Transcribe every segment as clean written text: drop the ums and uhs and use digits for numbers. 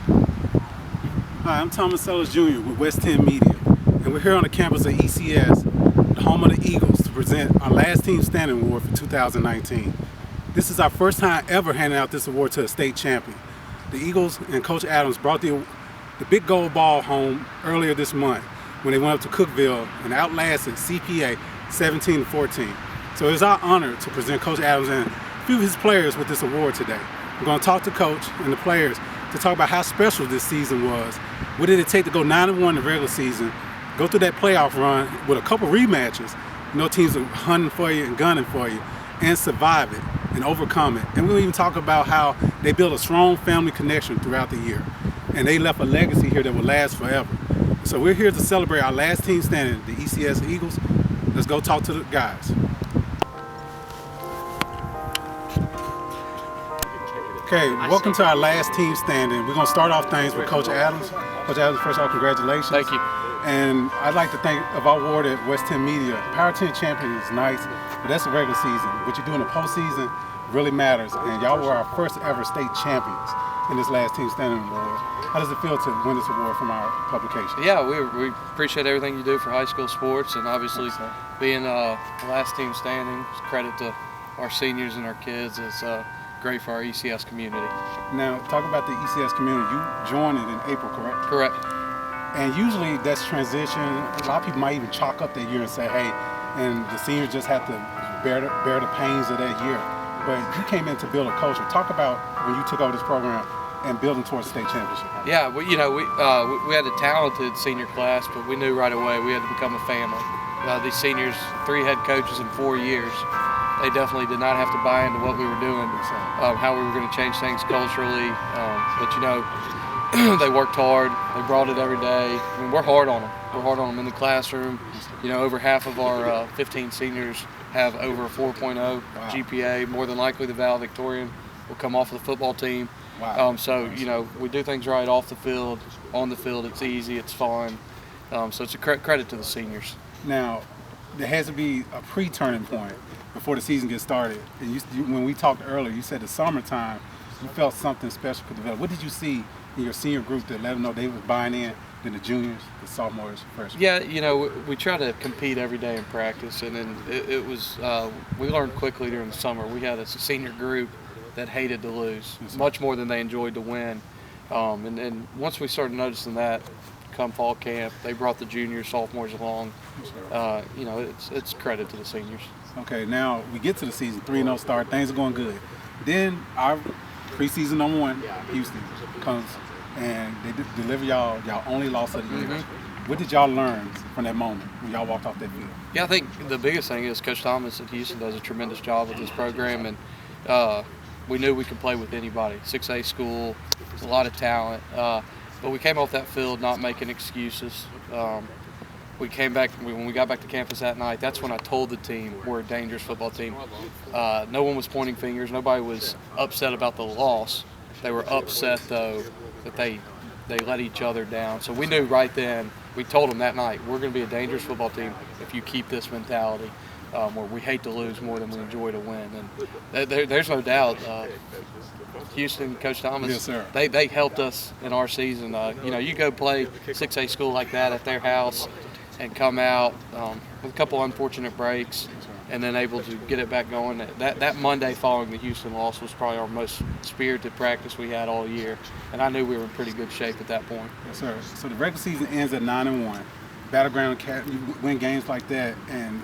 Hi, I'm Thomas Sellers Jr. with West 10 Media, and we're here on the campus of ECS, the home of the Eagles, to present our last team standing award for 2019. This is our first time ever handing out this award to a state champion. The Eagles and Coach Adams brought the big gold ball home earlier this month when they went up to Cookeville and outlasted CPA 17-14. So it's our honor to present Coach Adams and a few of his players with this award today. We're going to talk to Coach and the players to talk about how special this season was. What did it take to go 9-1 in the regular season, go through that playoff run with a couple rematches, teams are hunting for you and gunning for you, and survive it and overcome it. And we'll even talk about how they built a strong family connection throughout the year. And they left a legacy here that will last forever. So we're here to celebrate our last team standing, the ECS Eagles. Let's go talk to the guys. Okay, welcome to our last team standing. We're going to start off things with Coach Adams. Coach Adams, first of all, congratulations. Thank you. And I'd like to thank of our award at West 10 Media. Power 10 champion is nice, but that's the regular season. What you do in the postseason really matters. And y'all were our first ever state champions in this last team standing award. How does it feel to win this award from our publication? Yeah, we appreciate everything you do for high school sports, and obviously being last team standing is credit to our seniors and our kids. It's great for our ECS community. Now, talk about the ECS community. You joined it in April, correct? Correct. And usually that's transition. A lot of people might even chalk up that year and say, hey, and the seniors just have to bear the pains of that year. But you came in to build a culture. Talk about when you took over this program and building towards the state championship. Yeah, we had a talented senior class, but we knew right away we had to become a family. These seniors, 3 head coaches in 4 years, they definitely did not have to buy into what we were doing, how we were going to change things culturally. But they worked hard. They brought it every day. I mean, we're hard on them. We're hard on them in the classroom. Over half of our 15 seniors have over a 4.0 GPA. More than likely, the valedictorian will come off of the football team. Wow. We do things right off the field. On the field, it's easy. It's fun. So it's a credit to the seniors. Now, there has to be a pre-turning point before the season gets started. And when we talked earlier, you said the summertime, you felt something special could develop. What did you see in your senior group that let them know they was buying in than the juniors, the sophomores, freshmen? Yeah, we try to compete every day in practice, and then it was we learned quickly during the summer. We had a senior group that hated to lose, much more than they enjoyed to win. And once we started noticing that, come fall camp, they brought the juniors, sophomores along. It's credit to the seniors. Okay, now we get to the season, 3-0 start, things are going good. Then our preseason number 1, Houston, comes and they deliver y'all only loss of the year. What did y'all learn from that moment when y'all walked off that field? Yeah, I think the biggest thing is Coach Thomas at Houston does a tremendous job with this program, and we knew we could play with anybody. 6A school, there's a lot of talent, but we came off that field not making excuses. We came back, when we got back to campus that night, that's when I told the team we're a dangerous football team. No one was pointing fingers. Nobody was upset about the loss. They were upset, though, that they let each other down. So we knew right then, we told them that night, we're going to be a dangerous football team if you keep this mentality where we hate to lose more than we enjoy to win. And there's no doubt, Houston, Coach Thomas, yes, sir. They helped us in our season. You go play 6A school like that at their house, and come out with a couple unfortunate breaks and then able to get it back going. That Monday following the Houston loss was probably our most spirited practice we had all year, and I knew we were in pretty good shape at that point. Yes, sir. So the regular season ends at 9-1. Battleground, you win games like that and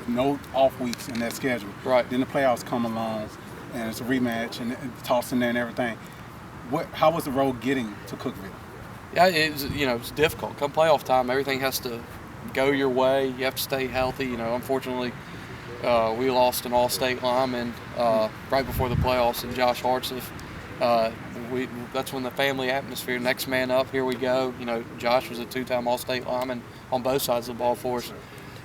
no off weeks in that schedule. Right. Then the playoffs come along and it's a rematch and tossed in there and everything. How was the road getting to Cookeville? Yeah, it's difficult. Come playoff time, everything has to go your way. You have to stay healthy. Unfortunately, we lost an all-state lineman right before the playoffs, and Josh Hartsoff. That's when the family atmosphere, next man up, here we go. Josh was a 2-time all-state lineman on both sides of the ball for us.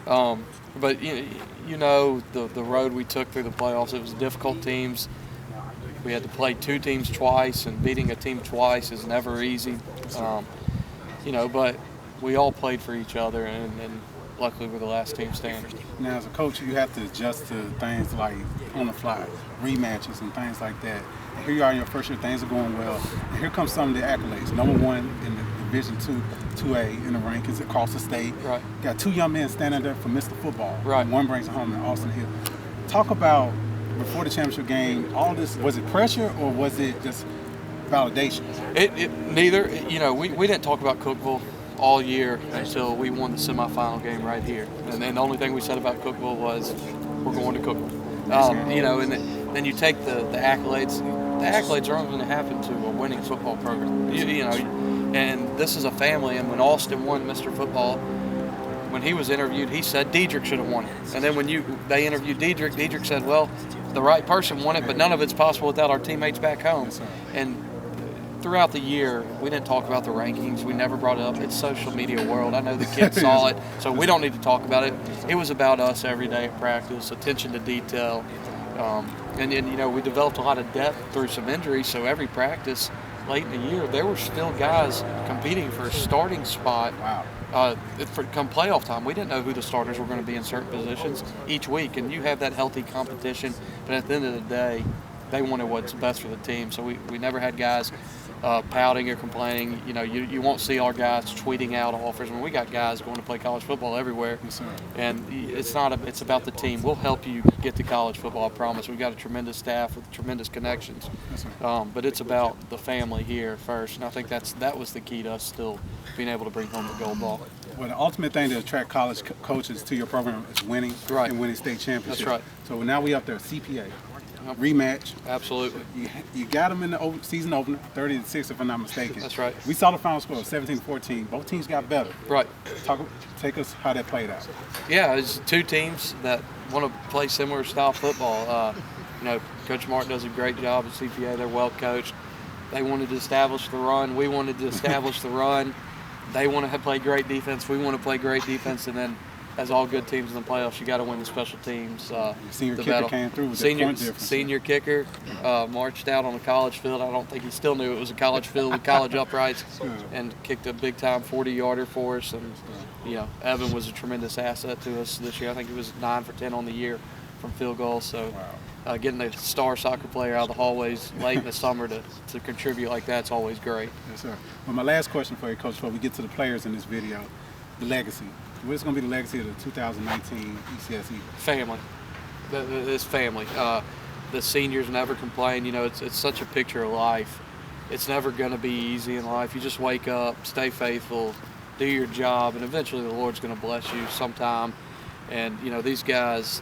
But the road we took through the playoffs, it was difficult teams. We had to play 2 teams twice, and beating a team twice is never easy. But we all played for each other, and luckily we're the last team standing. Now, as a coach, you have to adjust to things like on the fly, rematches and things like that. And here you are in your first year, things are going well. And here comes some of the accolades. Number 1 in the Division 2A in the rankings across the state. Right. Got 2 young men standing there for Mr. Football. Right. One brings it home in Austin Hill. Talk about, before the championship game, all this, was it pressure or was it just validation? Neither. You know, we didn't talk about Cookeville all year until we won the semifinal game right here. And then the only thing we said about Cookeville was, we're going to Cookeville. You know, and then you take the accolades. The accolades are only going to happen to a winning football program. You know, and this is a family. And when Austin won Mr. Football, when he was interviewed, he said Diedrich should have won it. And then when they interviewed Diedrich said, well, the right person won it, but none of it's possible without our teammates back home. And throughout the year, we didn't talk about the rankings. We never brought it up. It's social media world. I know the kids saw it, so we don't need to talk about it. It was about us every day at practice, attention to detail. And then, you know, we developed a lot of depth through some injuries, so every practice late in the year, there were still guys competing for a starting spot. Wow. For come playoff time, we didn't know who the starters were going to be in certain positions each week, and you have that healthy competition, but at the end of the day, they wanted what's best for the team. So we never had guys pouting or complaining. You know, you won't see our guys tweeting out offers. I mean, we got guys going to play college football everywhere. Yes, sir. And it's about the team. We'll help you get to college football, I promise. We've got a tremendous staff with tremendous connections. Yes, sir. But it's about the family here first. And I think that was the key to us still being able to bring home the gold ball. Well, the ultimate thing to attract college coaches to your program is winning and winning state championships. That's right. So now we up there, CPA. Rematch. Absolutely. You got them in the season opener, 30-6 if I'm not mistaken. That's right. We saw the final score, 17-14. Both teams got better. Right. Take us how that played out. Yeah, it's 2 teams that want to play similar style football. You know, Coach Martin does a great job at CPA. They're well coached. They wanted to establish the run. We wanted to establish the run. They want to play great defense. We want to play great defense, and then, as all good teams in the playoffs, you got to win the special teams. Senior kicker came through with that point difference. Senior kicker marched out on a college field. I don't think he still knew it was a college field with college uprights, and kicked a big-time 40-yarder for us. And you know, Evan was a tremendous asset to us this year. I think he was 9 for 10 on the year from field goals. So getting a star soccer player out of the hallways late in the summer to contribute like that's always great. Yes, sir. Well, my last question for you, Coach, before we get to the players in this video, the legacy. What's going to be the legacy of the 2019 ECS Eagles? Family. It's family. The seniors never complain. You know, it's such a picture of life. It's never going to be easy in life. You just wake up, stay faithful, do your job, and eventually the Lord's going to bless you sometime. And, you know, these guys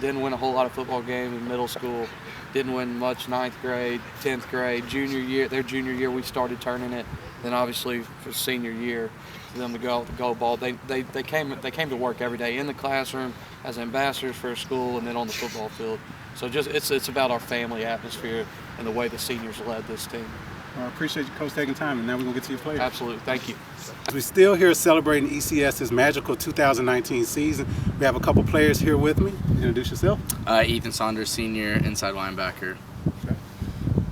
didn't win a whole lot of football games in middle school, didn't win much 9th grade, 10th grade, their junior year we started turning it. Then obviously for senior year, for them to go out with the gold ball, they came to work every day in the classroom as ambassadors for a school and then on the football field. So just it's about our family atmosphere and the way the seniors led this team. Well, I appreciate you, Coach, taking time, and now we're going to get to your players. Absolutely. Thank you. We're still here celebrating ECS's magical 2019 season. We have a couple players here with me. Introduce yourself. Ethan Saunders, senior, inside linebacker. Okay.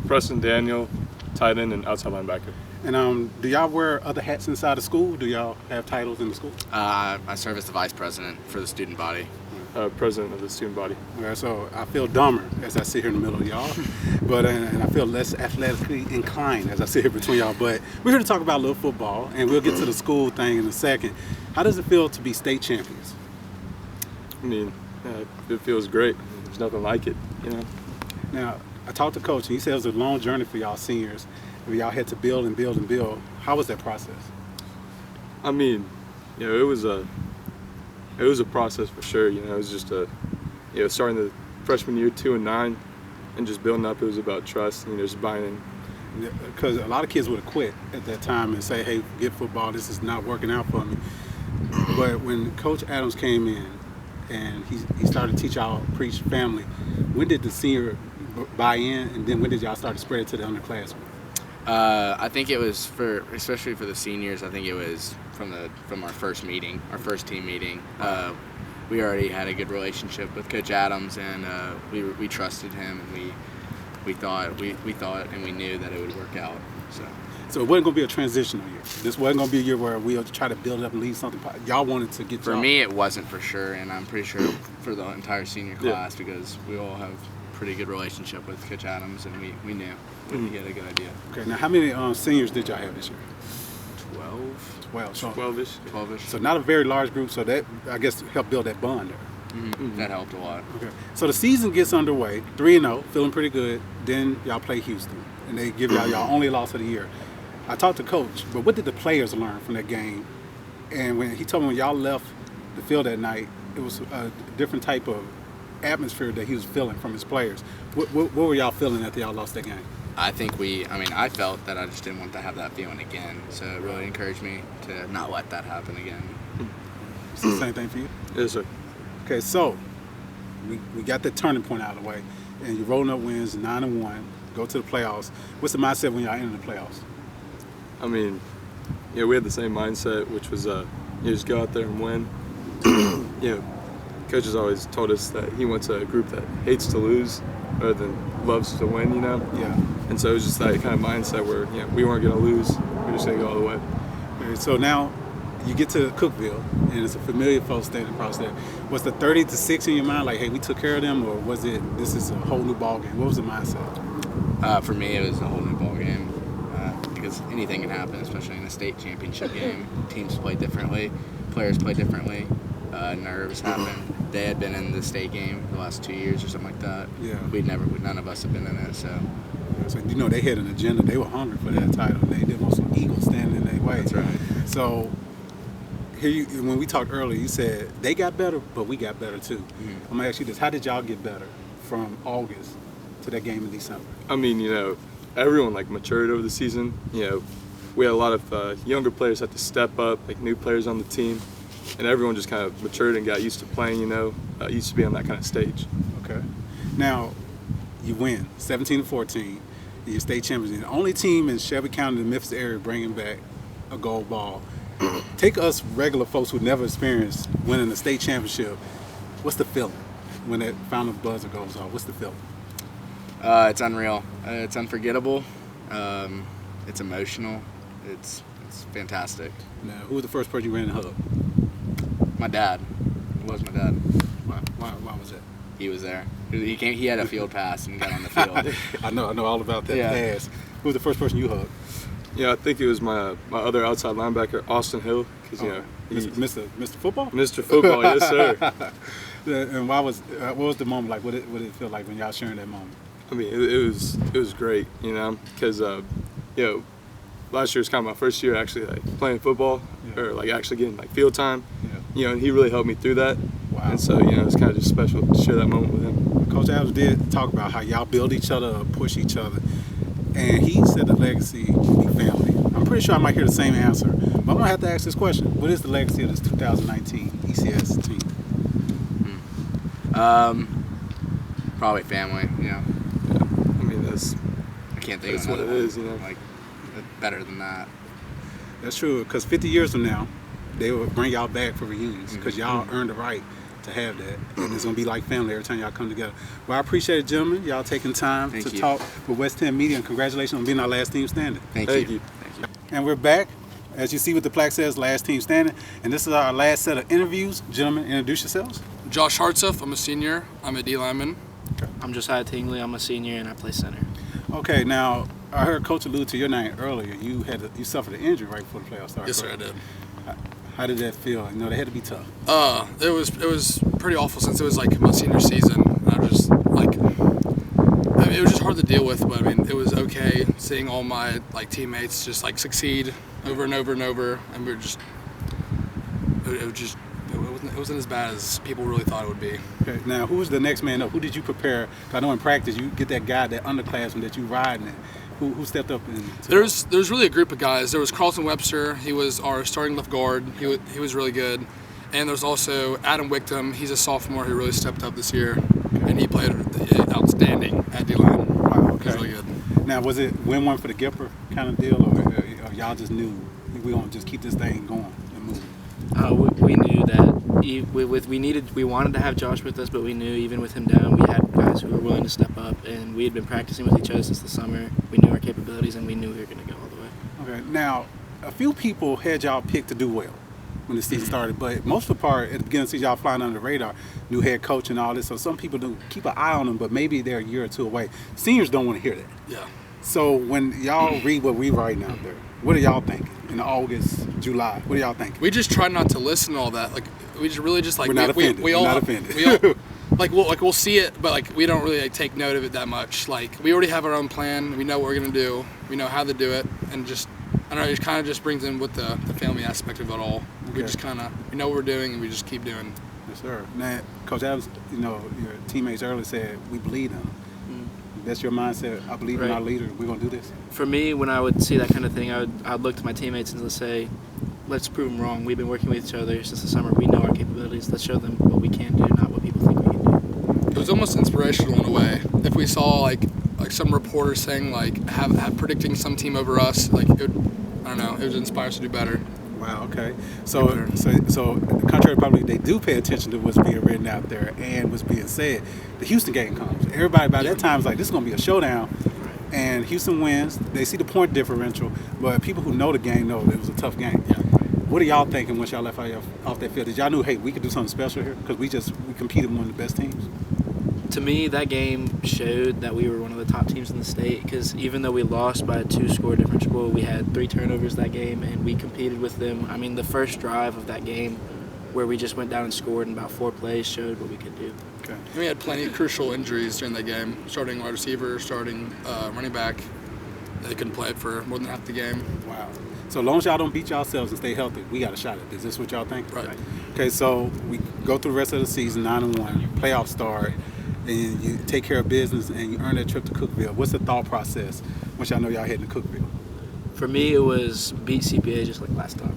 Preston Daniel, tight end and outside linebacker. And do y'all wear other hats inside the school? Do y'all have titles in the school? I serve as the vice president for the student body. President of the student body. Okay, so I feel dumber as I sit here in the middle of y'all, but and I feel less athletically inclined as I sit here between y'all. But we're here to talk about a little football, and we'll get to the school thing in a second. How does it feel to be state champions? I mean, it feels great. There's nothing like it, you know. Now, I talked to Coach, and he said it was a long journey for y'all seniors. Y'all had to build and build and build. How was that process? I mean, you know, it was a process for sure. You know, it was just starting the freshman year 2 and 9, and just building up. It was about trust and just buying in. Because a lot of kids would have quit at that time and say, "Hey, forget football. This is not working out for me." But when Coach Adams came in and he started to teach y'all, preach family, when did the senior buy in, and then when did y'all start to spread it to the underclassmen? I think it was especially for the seniors. I think it was from our first meeting, our first team meeting. We already had a good relationship with Coach Adams, and we trusted him, and we thought and we knew that it would work out. So. So it wasn't going to be a transitional year. This wasn't going to be a year where we'll try to build up and leave something. Y'all wanted to get For me, it wasn't for sure, and I'm pretty sure for the entire senior class because we all have pretty good relationship with Coach Adams, and we knew we had a good idea. Okay, now how many seniors did y'all have this year? 12. So 12-ish. 12-ish. So not a very large group, so that, I guess, helped build that bond there. That helped a lot. Okay. So the season gets underway, 3-0, feeling pretty good. Then y'all play Houston, and they give y'all only loss of the year. I talked to Coach, but what did the players learn from that game? And when he told me when y'all left the field that night, it was a different type of atmosphere that he was feeling from his players. What were y'all feeling after y'all lost that game? I think I felt that I just didn't want to have that feeling again. So it really encouraged me to not let that happen again. It's the same thing for you? Yes, sir. Okay, so we got that turning point out of the way, and you're rolling up wins, 9-1, go to the playoffs. What's the mindset when y'all enter the playoffs? I mean, we had the same mindset, which was you just go out there and win. Coach has always told us that he wants a group that hates to lose rather than loves to win, Yeah. And so it was just that kind of mindset where we weren't going to lose. We're just going to go all the way. Okay, so now you get to Cookeville, and it's a familiar folks standing across there. Was the 30-6 in your mind like, hey, we took care of them, or was it this is a whole new ball game? What was the mindset? For me, it was a whole new ball game because anything can happen, especially in a state championship game. Teams play differently, players play differently. Nerves happen. They had been in the state game the last 2 years or something like that. Yeah. None of us have been in it. So they had an agenda. They were hungry for that title. They didn't want some Eagles standing in their way. That's right. So when we talked earlier, you said they got better, but we got better too. I'm gonna ask you this: how did y'all get better from August to that game in December? I mean, everyone matured over the season. We had a lot of younger players have to step up, new players on the team, and everyone just kind of matured and got used to playing. Used to be on that kind of stage. Okay. Now you win 17-14. You're state champions. You're the only team in Shelby County, the Memphis area, bringing back a gold ball. Take us regular folks who never experienced winning a state championship. What's the feeling when that final buzzer goes off? What's the feeling? It's unreal. It's unforgettable. It's emotional. It's fantastic. Now, who was the first person you ran and hugged? My dad. It was my dad. Why was that? He was there. He came. He had a field pass and got on the field. I know all about that pass. Who was the first person you hugged? I think it was my other outside linebacker, Austin Hill, because Mr. Football. Mr. Football, yes sir. And what was the moment like? What did it feel like when y'all sharing that moment? I mean, it was great, because last year was kind of my first year actually playing football or actually getting field time. And he really helped me through that. Wow. And so it's kind of just special to share that moment with him. Coach Adams did talk about how y'all build each other up, push each other, and he said the legacy be family. I'm pretty sure I might hear the same answer, but I'm gonna have to ask this question: what is the legacy of this 2019 ECS team? Probably family. I mean, I can't think that's of what it another is. one, better than that. That's true, because 50 years from now, they will bring y'all back for reunions because y'all earned the right to have that, and it's gonna be like family every time y'all come together. Well, I appreciate it, gentlemen. Y'all taking time to talk with West 10 Media, and congratulations on being our last team standing. Thank you. And we're back. As you see what the plaque says, last team standing, and this is our last set of interviews. Gentlemen, introduce yourselves. Josh Hartsuff, I'm a senior. I'm a D lineman. I'm Josiah Tingley. I'm a senior and I play center. Okay, now I heard Coach allude to your name earlier. You suffered an injury right before the playoffs started. Yes, sir, I did. How did that feel? They had to be tough. It was pretty awful since it was my senior season. I was just it was just hard to deal with, but it was okay seeing all my teammates just succeed over and over and over, and we were just it wasn't as bad as people really thought it would be. Okay, now who was the next man up? Who did you prepare? 'Cause I know in practice you get that guy, that underclassman that you riding in. Who stepped up? There's really a group of guys. There was Carlton Webster. He was our starting left guard. He was really good. And there's also Adam Wickton. He's a sophomore who really stepped up this year, and he played outstanding at D-line. Wow, okay. He was really good. Now, was it win one for the Gipper kind of deal, or y'all just knew we're going to just keep this thing going and moving? We knew that we wanted to have Josh with us, but we knew even with him down, we had guys who were willing to step up, and we had been practicing with each other since the summer. We knew our capabilities, and we knew we were going to go all the way. Okay, now a few people had y'all picked to do well when the season started, but most of the part at the beginning of the season, y'all flying under the radar, new head coach and all this. So some people do keep an eye on them, but maybe they're a year or two away. Seniors don't want to hear that. Yeah. So when y'all read what we writing out there, what are y'all thinking in August, July? What are y'all thinking? We just try not to listen to all that. Like we just really just like We're not offended. we all We're not offended. We all we'll see it, but like we don't really take note of it that much. Like we already have our own plan. We know what we're gonna do. We know how to do it, and just I don't know. It kind of just brings in with the family aspect of it all. Okay. We just kind of we know what we're doing, and we just keep doing. Yes, sir. Now, Coach Adams, your teammates earlier said we believe in them. That's your mindset. I believe in our leader. We're gonna do this. For me, when I would see that kind of thing, I'd look to my teammates and say, let's prove them wrong. We've been working with each other since the summer. We know our capabilities. Let's show them what we can do, not what people think we can do. It was almost inspirational in a way. If we saw like some reporters saying like have predicting some team over us, like it would, I don't know, it would inspire us to do better. Wow. Okay. So contrary to public, they do pay attention to what's being written out there and what's being said. The Houston game comes. Everybody by that time is like, this is gonna be a showdown, and Houston wins. They see the point differential, but people who know the game know that it was a tough game. Yeah. What are y'all thinking once y'all left off that field? Did y'all know, hey, we could do something special here because we competed with one of the best teams? To me, that game showed that we were one of the top teams in the state because even though we lost by a 2-score differential, we had 3 turnovers that game, and we competed with them. I mean, the first drive of that game where we just went down and scored in about 4 plays showed what we could do. Okay. And we had plenty of crucial injuries during that game. Starting wide receiver, starting running back. They couldn't play it for more than half the game. Wow. So as long as y'all don't beat yourselves and stay healthy, we got a shot at this. Is this what y'all think? Right. Okay, so we go through the rest of the season, 9-1, playoffs start, and you take care of business and you earn that trip to Cookeville. What's the thought process once y'all know y'all heading to Cookeville? For me, it was beat CPA just like last time.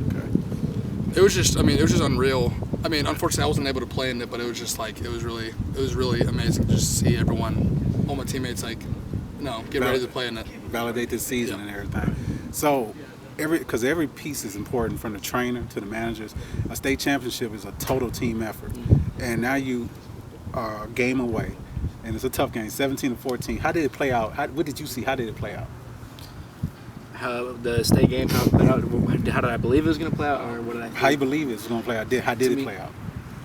Okay. It was just unreal. I mean, unfortunately, I wasn't able to play in it, but it was just like it was really amazing to just see everyone, all my teammates, like, get ready to play in it. Validate this season and everything. So, because every piece is important, from the trainer to the managers. A state championship is a total team effort, and now you are a game away, and it's a tough game, 17-14. How did it play out? What did you see? How did it play out? How the state game, how did I believe it was going to play out, or what did I think? How you believe it was going to play out? How did it play out?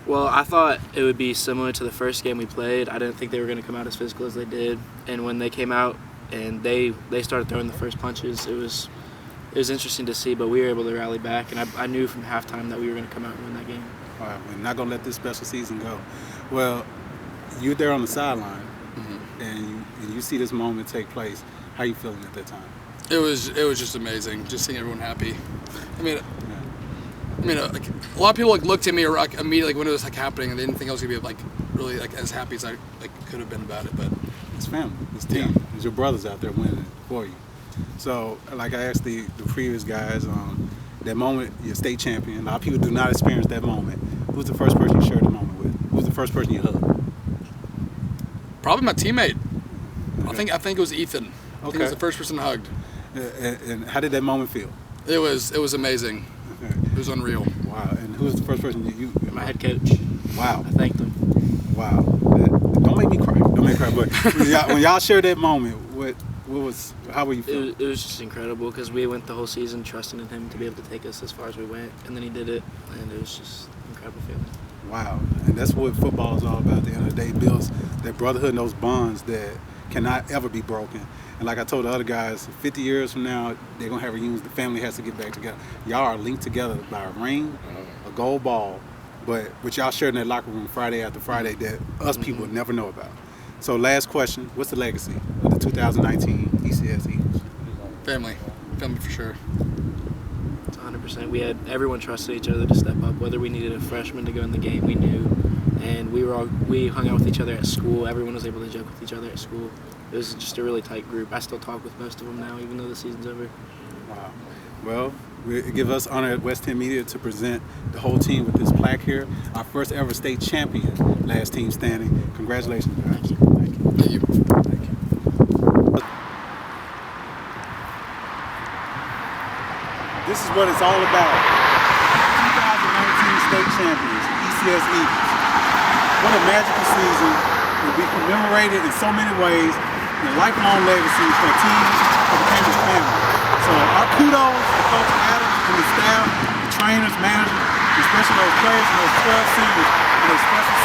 Well, I thought it would be similar to the first game we played. I didn't think they were going to come out as physical as they did, and when they came out and they started throwing the first punches, it was interesting to see, but we were able to rally back, and I knew from halftime that we were going to come out and win that game. All right, we're not going to let this special season go. Well, you're there on the sideline, and you see this moment take place. How are you feeling at that time? It was just amazing, just seeing everyone happy. I mean, like, a lot of people looked at me like immediately when it was happening, and they didn't think I was gonna be really as happy as I could have been about it. But it's family, it's team, it's your brothers out there winning for you. So, like I asked the previous guys, that moment, you're state champion. A lot of people do not experience that moment. Who's the first person you shared the moment with? Who's the first person you hugged? Probably my teammate. Okay. I think it was Ethan. I think he was the first person I hugged. And how did that moment feel? It was amazing. Okay. It was unreal. Wow. And who was the first person you My head coach. Wow. I thanked him. Wow. Don't make me cry. Don't make me cry. But when y'all shared that moment, how were you feeling? It was just incredible because we went the whole season trusting in him to be able to take us as far as we went, and then he did it, and it was just an incredible feeling. Wow. And that's what football is all about. At the end of the day, it builds that brotherhood and those bonds that cannot ever be broken. And like I told the other guys, 50 years from now, they're going to have reunions. The family has to get back together. Y'all are linked together by a ring, a gold ball, but y'all shared in that locker room Friday after Friday that us people would never know about. So last question, what's the legacy of the 2019 ECS Eagles? Family for sure. It's 100%. We had everyone trusted each other to step up. Whether we needed a freshman to go in the game, we knew. And we hung out with each other at school. Everyone was able to joke with each other at school. It was just a really tight group. I still talk with most of them now, even though the season's over. Wow. Well, it gives us honor at West 10 Media to present the whole team with this plaque here. Our first ever state champion, last team standing. Congratulations, guys. Thank you. Thank you. Thank you. This is what it's all about. 2019 state champions. ECS Eagles. What a magical season. Will be commemorated in so many ways, and a lifelong legacy for a team that became a family. So our kudos to Coach Adams and the staff, the trainers, managers, especially those players and those 12 seniors in a special